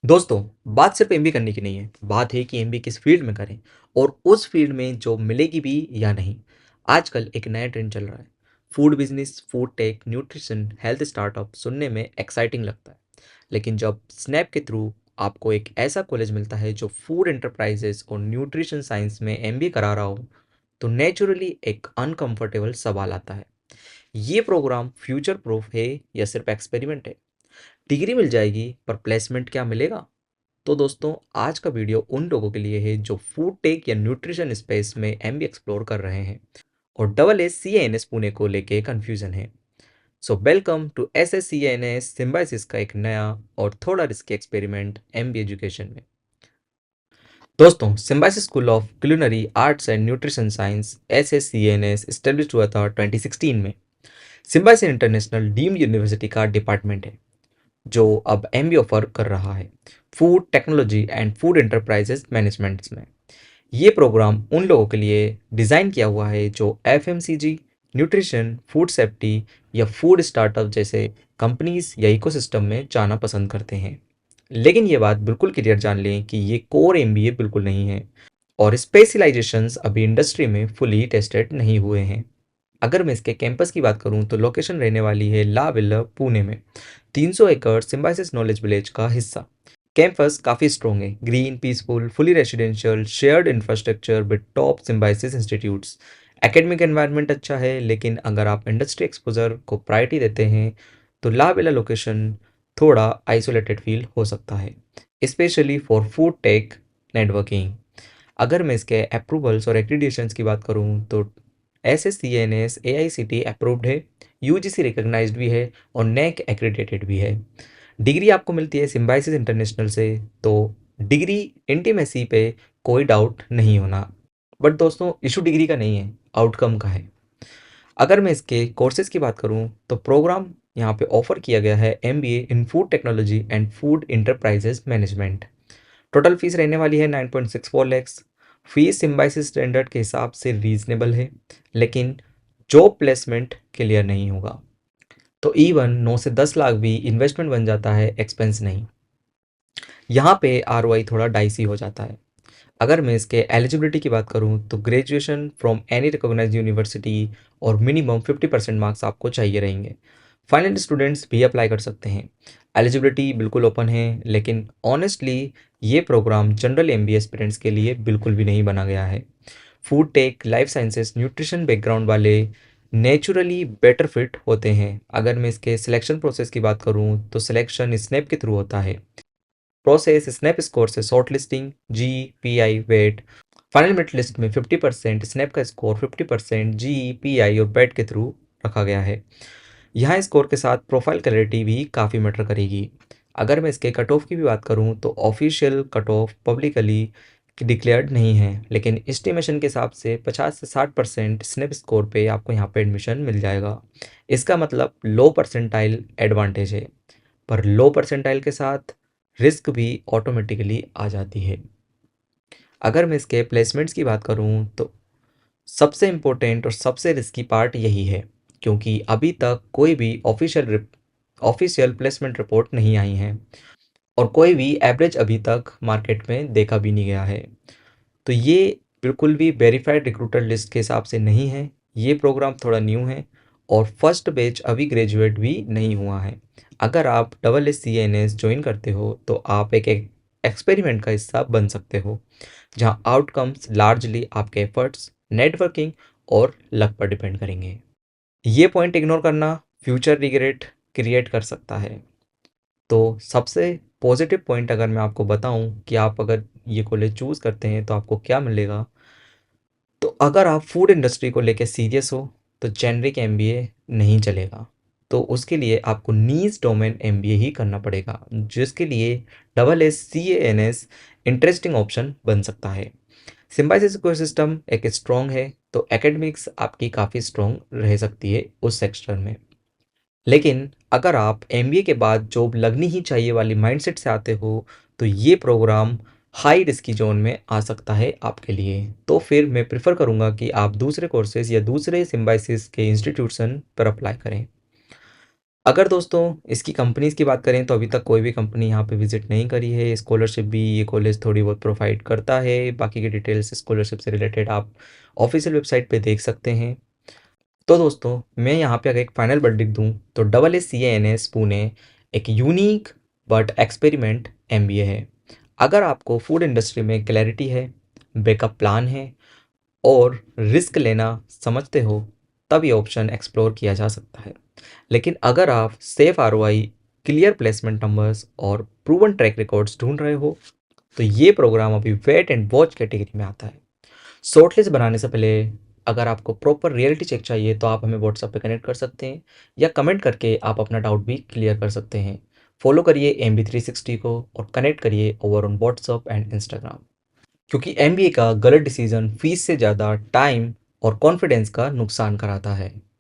दोस्तों, बात सिर्फ एमबीए करने की नहीं है, बात है कि एमबीए किस फील्ड में करें और उस फील्ड में जॉब मिलेगी भी या नहीं। आजकल एक नया ट्रेंड चल रहा है। Food business, food tech, nutrition, health startup सुनने में एक्साइटिंग लगता है। लेकिन जब स्नैप के थ्रू आपको एक ऐसा कॉलेज मिलता है जो फूड एंटरप्राइजेस और न्यूट्रिशन साइंस में एमबीए करा रहा हो, तो नेचुरली एक अनकंफर्टेबल सवाल आता है। ये प्रोग्राम फ्यूचर प्रूफ है या सिर्फ एक्सपेरिमेंट है? डिग्री मिल जाएगी पर प्लेसमेंट क्या मिलेगा? तो दोस्तों, आज का वीडियो उन लोगों के लिए है जो फूड टेक या न्यूट्रिशन स्पेस में एमबीए एक्सप्लोर कर रहे हैं और double S C N S Pune को लेके कंफ्यूजन है। So welcome to S S C N S Symbiosis का एक नया और थोड़ा रिस्की एक्सपेरिमेंट एमबीए एजुकेशन में। दोस्तों, Symbiosis school of culinary arts and nutrition science S S C N S establish हुआ था 2016 में। सिम्बाइसिस इंटरनेशनल डीम्ड यूनिवर्सिटी का डिपार्टमेंट है जो अब एमबीए ऑफर कर रहा है food technology and food enterprises management में। ये प्रोग्राम उन लोगों के लिए डिज़ाइन किया हुआ है जो एफएमसीजी, न्यूट्रिशन, फूड सेफ्टी या फूड स्टार्टअप जैसे कंपनीज या इकोसिस्टम में जाना पसंद करते हैं। लेकिन ये बात बिल्कुल क्लियर जान लें कि ये कोर एमबीए बिल्कुल नहीं है और स्पेशलाइजेशंस अभी इंडस्ट्री में फुली टेस्टेड नहीं हुए हैं। अगर मैं इसके कैंपस की बात करूं तो लोकेशन रहने वाली है ला विला पुणे में, 300 एकड़ सिम्बाइसिस नॉलेज विलेज का हिस्सा। कैंपस काफ़ी स्ट्रॉन्ग है, green, peaceful, fully residential, shared infrastructure with top Symbiosis institutes. Academic environment अच्छा है, लेकिन अगर आप इंडस्ट्री एक्सपोजर को प्रायोरिटी देते हैं तो ला विला लोकेशन थोड़ा आइसोलेटेड फील हो सकता है, specially for food tech networking. अगर मैं इसके अप्रूवल्स और एक्रीडिटेशंस की बात करूं तो S S C N S A I C T approved है, यूजीसी रिकग्नाइज्ड भी है और नेक एक्रीडेटेड भी है। डिग्री आपको मिलती है सिम्बाइसिस इंटरनेशनल से, तो डिग्री इंटीमेसी पे कोई डाउट नहीं होना। बट दोस्तों, इशू डिग्री का नहीं है, आउटकम का है। अगर मैं इसके कोर्सेज की बात करूं तो प्रोग्राम यहाँ पे ऑफर किया गया है MBA in food technology and food enterprises management. Total fees रहने वाली है 9.64 लैक्स। फीस सिम्बाइसिस स्टैंडर्ड के हिसाब से रीजनेबल है, लेकिन जॉब प्लेसमेंट क्लियर नहीं होगा। तो इवन 9 से 10 लाख भी इन्वेस्टमेंट बन जाता है, एक्सपेंस नहीं। यहाँ पे आरओआई थोड़ा डाइसी हो जाता है। अगर मैं इसके एलिजिबिलिटी की बात करूँ तो graduation from any recognised university और मिनिमम 50% मार्क्स आपको चाहिए रहेंगे। फाइनल स्टूडेंट्स भी अप्लाई कर सकते हैं। एलिजिबिलिटी बिल्कुल ओपन है, लेकिन ऑनेस्टली ये प्रोग्राम जनरल एमबीए एस्पिरेंट्स के लिए बिल्कुल भी नहीं बना गया है। Food tech, life sciences, nutrition background वाले नेचुरली बेटर फिट होते हैं। अगर मैं इसके सिलेक्शन प्रोसेस की बात करूँ तो सिलेक्शन स्नैप के थ्रू होता है। प्रोसेस स्नैप स्कोर से शॉर्ट लिस्टिंग, जी, पीआई, वेट। फाइनल मेरिट लिस्ट में 50% स्नैप का स्कोर, 50% जी, पीआई और वेट के थ्रू रखा गया है। यहाँ स्कोर के साथ प्रोफाइल क्लैरिटी भी काफ़ी मैटर करेगी। अगर मैं इसके कट ऑफ की भी बात करूँ तो official cut off publicly declared नहीं है, लेकिन एस्टिमेशन के हिसाब से 50 से 60% स्नैप स्कोर पे आपको यहाँ पे एडमिशन मिल जाएगा। इसका मतलब लो परसेंटाइल एडवांटेज है, पर लो परसेंटाइल के साथ रिस्क भी ऑटोमेटिकली आ जाती है। अगर मैं इसके प्लेसमेंट्स की बात करूँ तो सबसे इम्पोर्टेंट और सबसे रिस्की पार्ट यही है, क्योंकि अभी तक कोई भी ऑफिशियल प्लेसमेंट रिपोर्ट नहीं आई है और कोई भी एवरेज अभी तक मार्केट में देखा भी नहीं गया है। तो ये बिल्कुल भी वेरीफाइड रिक्रूटर लिस्ट के हिसाब से नहीं है। ये प्रोग्राम थोड़ा न्यू है और फर्स्ट बैच अभी ग्रेजुएट भी नहीं हुआ है। अगर आप double S C N S join करते हो तो आप एक एक्सपेरिमेंट का हिस्सा बन सकते हो, जहां आउटकम्स लार्जली आपके एफर्ट्स, नेटवर्किंग और लक पर डिपेंड करेंगे। ये पॉइंट इग्नोर करना फ्यूचर रिग्रेट क्रिएट कर सकता है। तो सबसे पॉजिटिव पॉइंट अगर मैं आपको बताऊं कि आप अगर ये कॉलेज चूज़ करते हैं तो आपको क्या मिलेगा, तो अगर आप फूड इंडस्ट्री को लेकर सीरियस हो तो जेनरिक एमबीए नहीं चलेगा। तो उसके लिए आपको नीज डोमेन एमबीए ही करना पड़ेगा, जिसके लिए double S C N S interesting option बन सकता है। सिम्बाइसिस इकोसिस्टम एक स्ट्रॉन्ग है तो एकेडमिक्स आपकी काफ़ी स्ट्रॉन्ग रह सकती है उस सेक्टर में। लेकिन अगर आप एमबीए के बाद जॉब लगनी ही चाहिए वाली माइंडसेट से आते हो तो ये प्रोग्राम हाई रिस्की जोन में आ सकता है आपके लिए। तो फिर मैं प्रेफर करूँगा कि आप दूसरे कोर्सेज या दूसरे सिम्बाइसिस के इंस्टीट्यूशन पर अप्लाई करें। अगर दोस्तों इसकी कंपनीज़ की बात करें तो अभी तक कोई भी कंपनी यहाँ पे विज़िट नहीं करी है। स्कॉलरशिप भी ये कॉलेज थोड़ी बहुत प्रोवाइड करता है। बाकी की डिटेल्स स्कॉलरशिप से रिलेटेड आप ऑफिशियल वेबसाइट पे देख सकते हैं। तो दोस्तों मैं यहाँ पे अगर एक फाइनल वर्डिक्ट दूँ तो AACANS पुणे एक यूनिक बट एक्सपेरिमेंट एमबीए है। अगर आपको फूड इंडस्ट्री में क्लैरिटी है, बैकअप प्लान है और रिस्क लेना समझते हो, तब ये ऑप्शन एक्सप्लोर किया जा सकता है। लेकिन अगर आप safe ROI, clear placement numbers और प्रूवन ट्रैक रिकॉर्ड्स ढूंढ रहे हो, तो ये प्रोग्राम अभी वेट एंड वॉच कैटेगरी में आता है। शॉर्टलिस्ट बनाने से पहले अगर आपको प्रॉपर रियलिटी चेक चाहिए तो आप हमें व्हाट्सएप पे कनेक्ट कर सकते हैं या कमेंट करके आप अपना डाउट भी क्लियर कर सकते हैं। फॉलो करिए MB360 को और कनेक्ट करिए over on WhatsApp and Instagram, क्योंकि एमबीए का गलत डिसीजन फीस से ज़्यादा टाइम और कॉन्फिडेंस का नुकसान कराता है।